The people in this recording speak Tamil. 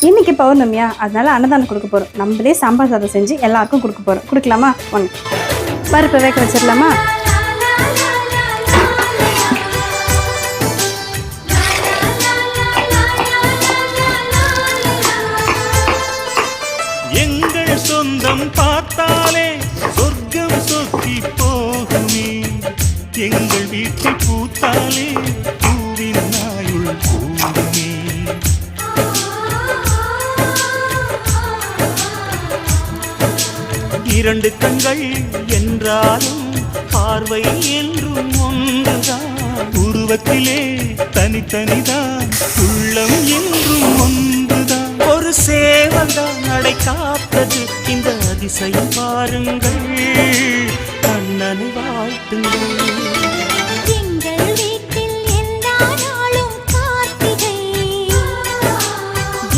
இன்னைக்கு பௌர்ணமியா, அதனால அன்னதானம் கொடுக்க போகிறோம். நம்மளே சாம்பார் சாதம் செஞ்சு எல்லாருக்கும் கொடுக்க போகிறோம். கொடுக்கலாமா? வாங்க. பருப்பை வேக வச்சிடலாமா? எங்கள் சொந்தம் பார்த்தாலே சொர்க்கம் சொத்தி போகுமே, எங்கள் வீட்டில் பூத்தாலே பூவின் நாயுள் கூடுமே. இரண்டு கண்கள் என்றாலும் பார்வை என்றும் ஒன்றுதான், உருவத்திலே தனித்தனிதான், உள்ளம் என்றும் ஒன்றுதான். ஒரு சேவல்தான் நடை காத்தது, இந்த அதிசயம் பாருங்கள், கண்ணனை வாழ்த்துங்கள். எங்கள் வீட்டில் எந்தானோ